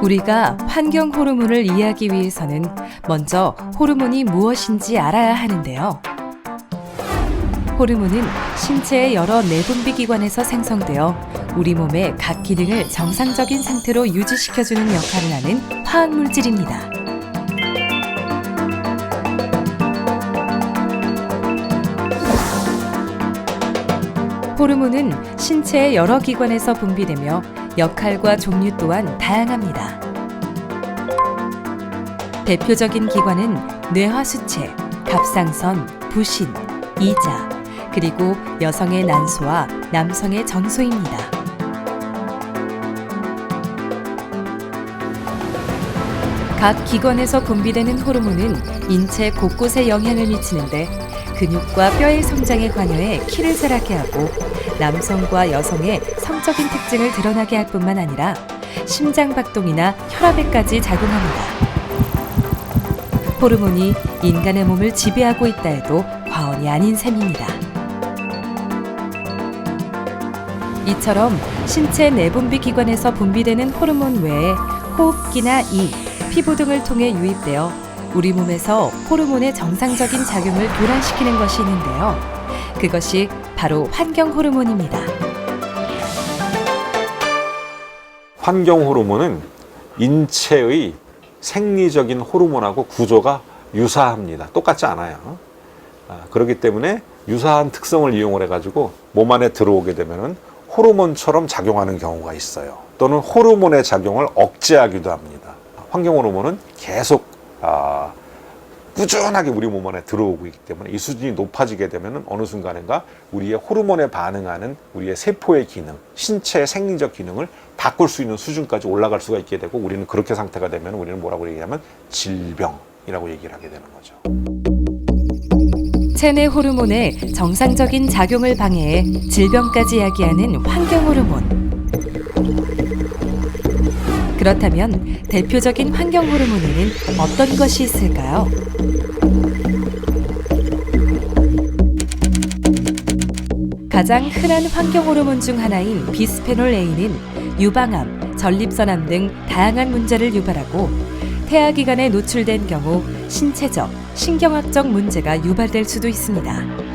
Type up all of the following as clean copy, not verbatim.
우리가 환경 호르몬을 이해하기 위해서는 먼저 호르몬이 무엇인지 알아야 하는데요. 호르몬은 신체의 여러 내분비 기관에서 생성되어 우리 몸의 각 기능을 정상적인 상태로 유지시켜주는 역할을 하는 화학물질입니다. 호르몬은 신체의 여러 기관에서 분비되며 역할과 종류 또한 다양합니다. 대표적인 기관은 뇌하수체, 갑상선, 부신, 이자, 그리고 여성의 난소와 남성의 정소입니다. 각 기관에서 분비되는 호르몬은 인체 곳곳에 영향을 미치는데 근육과 뼈의 성장에 관여해 키를 자라게 하고 남성과 여성의 성적인 특징을 드러나게 할 뿐만 아니라 심장 박동이나 혈압에까지 작용합니다. 호르몬이 인간의 몸을 지배하고 있다 해도 과언이 아닌 셈입니다. 이처럼 신체 내분비 기관에서 분비되는 호르몬 외에 호흡기나 이, 피부 등을 통해 유입되어 우리 몸에서 호르몬의 정상적인 작용을 교란시키는 것이 있는데요. 그것이 바로 환경 호르몬입니다. 환경 호르몬은 인체의 생리적인 호르몬하고 구조가 유사합니다. 똑같지 않아요. 그렇기 때문에 유사한 특성을 이용을 해가지고 몸 안에 들어오게 되면은 호르몬처럼 작용하는 경우가 있어요. 또는 호르몬의 작용을 억제하기도 합니다. 환경 호르몬은 계속 꾸준하게 우리 몸 안에 들어오고 있기 때문에 이 수준이 높아지게 되면 어느 순간인가 우리의 호르몬에 반응하는 우리의 세포의 기능, 신체의 생리적 기능을 바꿀 수 있는 수준까지 올라갈 수가 있게 되고 우리는 그렇게 상태가 되면 우리는 뭐라고 얘기하면 질병이라고 얘기를 하게 되는 거죠. 체내 호르몬의 정상적인 작용을 방해해 질병까지 야기하는 환경 호르몬. 그렇다면 대표적인 환경 호르몬에는 어떤 것이 있을까요? 가장 흔한 환경 호르몬 중 하나인 비스페놀 A는 유방암, 전립선암 등 다양한 문제를 유발하고 태아 기간에 노출된 경우 신체적, 신경학적 문제가 유발될 수도 있습니다.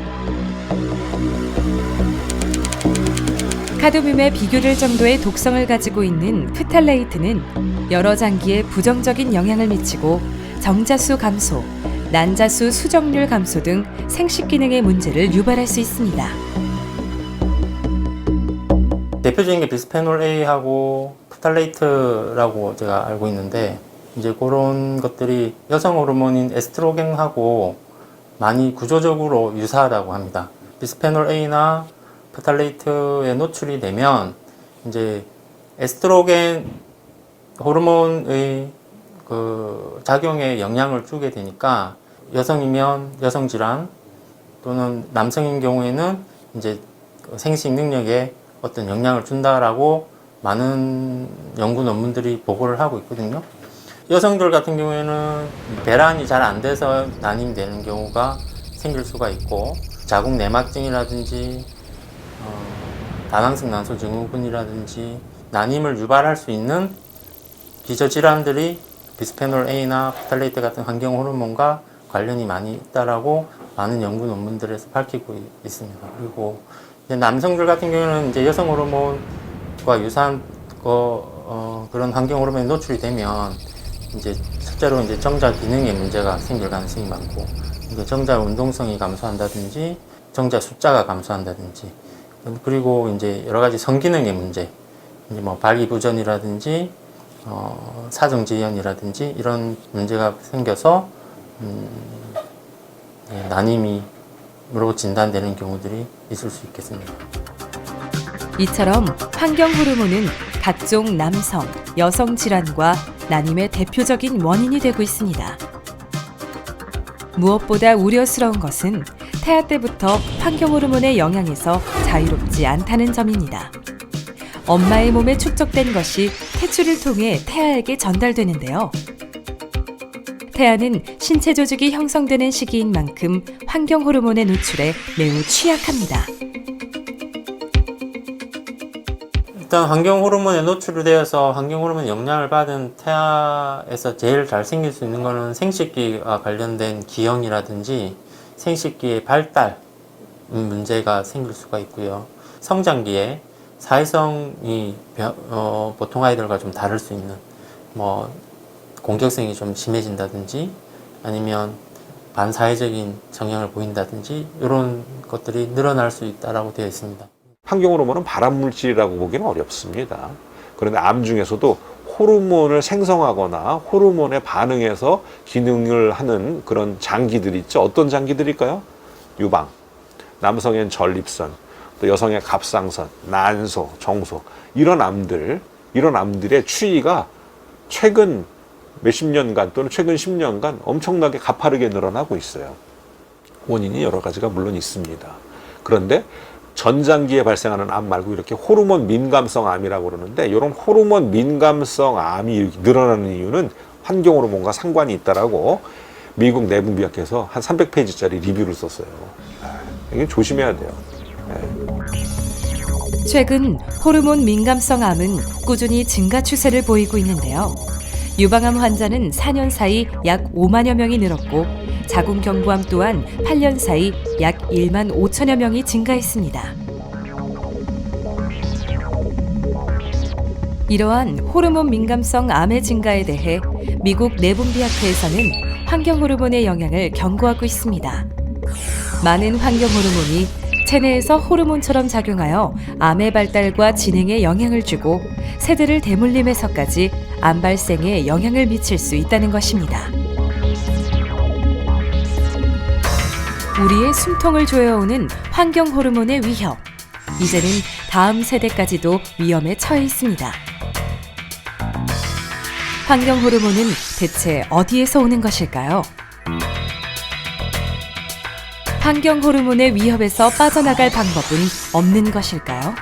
카드뮴에 비교될 정도의 독성을 가지고 있는 프탈레이트는 여러 장기에 부정적인 영향을 미치고 정자수 감소, 난자수 수정률 감소 등 생식 기능의 문제를 유발할 수 있습니다. 대표적인 게 비스페놀 A하고 프탈레이트라고 제가 알고 있는데 이제 그런 것들이 여성 호르몬인 에스트로겐하고 많이 구조적으로 유사하다고 합니다. 비스페놀 A나 프탈레이트에 노출이 되면 이제 에스트로겐 호르몬의 그 작용에 영향을 주게 되니까 여성이면 여성 질환 또는 남성인 경우에는 이제 생식 능력에 어떤 영향을 준다라고 많은 연구 논문들이 보고를 하고 있거든요. 여성들 같은 경우에는 배란이 잘 안 돼서 난임이 되는 경우가 생길 수가 있고 자궁 내막증이라든지 다낭성 난소 증후군이라든지 난임을 유발할 수 있는 기저질환들이 비스페놀 A나 프탈레이트 같은 환경 호르몬과 관련이 많이 있다라고 많은 연구 논문들에서 밝히고 있습니다. 그리고 이제 남성들 같은 경우는 이제 여성 호르몬과 유사한 그런 환경 호르몬에 노출이 되면 이제 실제로 이제 정자 기능에 문제가 생길 가능성이 많고 이게 정자 운동성이 감소한다든지 정자 숫자가 감소한다든지 그리고 이제 여러 가지 성기능의 문제, 이제 뭐 발기부전이라든지 사정지연이라든지 이런 문제가 생겨서 난임으로 진단되는 경우들이 있을 수 있겠습니다. 이처럼 환경 호르몬은 각종 남성, 여성 질환과 난임의 대표적인 원인이 되고 있습니다. 무엇보다 우려스러운 것은 태아 때부터 환경 호르몬의 영향에서 자유롭지 않다는 점입니다. 엄마의 몸에 축적된 것이 태출을 통해 태아에게 전달되는데요. 태아는 신체 조직이 형성되는 시기인 만큼 환경 호르몬의 노출에 매우 취약합니다. 일단 환경 호르몬에 노출되어서 환경 호르몬 영향을 받은 태아에서 제일 잘 생길 수 있는 거는 생식기와 관련된 기형이라든지 생식기의 발달 문제가 생길 수가 있고요. 성장기에 사회성이 보통 아이들과 좀 다를 수 있는 뭐 공격성이 좀 심해진다든지 아니면 반사회적인 성향을 보인다든지 이런 것들이 늘어날 수 있다라고 되어 있습니다. 환경 호르몬은 발암 물질이라고 보기는 어렵습니다. 그런데 암 중에서도 호르몬을 생성하거나 호르몬에 반응해서 기능을 하는 그런 장기들이 있죠. 어떤 장기들일까요? 유방, 남성엔 전립선, 또 여성의 갑상선, 난소, 정소 이런 암들의 추이가 최근 몇십 년간 또는 최근 10년간 엄청나게 가파르게 늘어나고 있어요. 원인이 여러 가지가 물론 있습니다. 그런데 전장기에 발생하는 암 말고 이렇게 호르몬 민감성 암이라고 그러는데 이런 호르몬 민감성 암이 늘어나는 이유는 환경 호르몬과 상관이 있다라고 미국 내분비학회에서 한 300페이지짜리 리뷰를 썼어요. 이게 조심해야 돼요. 최근 호르몬 민감성 암은 꾸준히 증가 추세를 보이고 있는데요. 유방암 환자는 4년 사이 약 5만여 명이 늘었고 자궁경부암 또한 8년 사이 약 1만 5천여 명이 증가했습니다. 이러한 호르몬 민감성 암의 증가에 대해 미국 내분비학회에서는 환경 호르몬의 영향을 경고하고 있습니다. 많은 환경 호르몬이 체내에서 호르몬처럼 작용하여 암의 발달과 진행에 영향을 주고 세대를 대물림해서까지 암 발생에 영향을 미칠 수 있다는 것입니다. 우리의 숨통을 조여오는 환경 호르몬의 위협. 이제는 다음 세대까지도 위험에 처해 있습니다. 환경 호르몬은 대체 어디에서 오는 것일까요? 환경 호르몬의 위협에서 빠져나갈 방법은 없는 것일까요?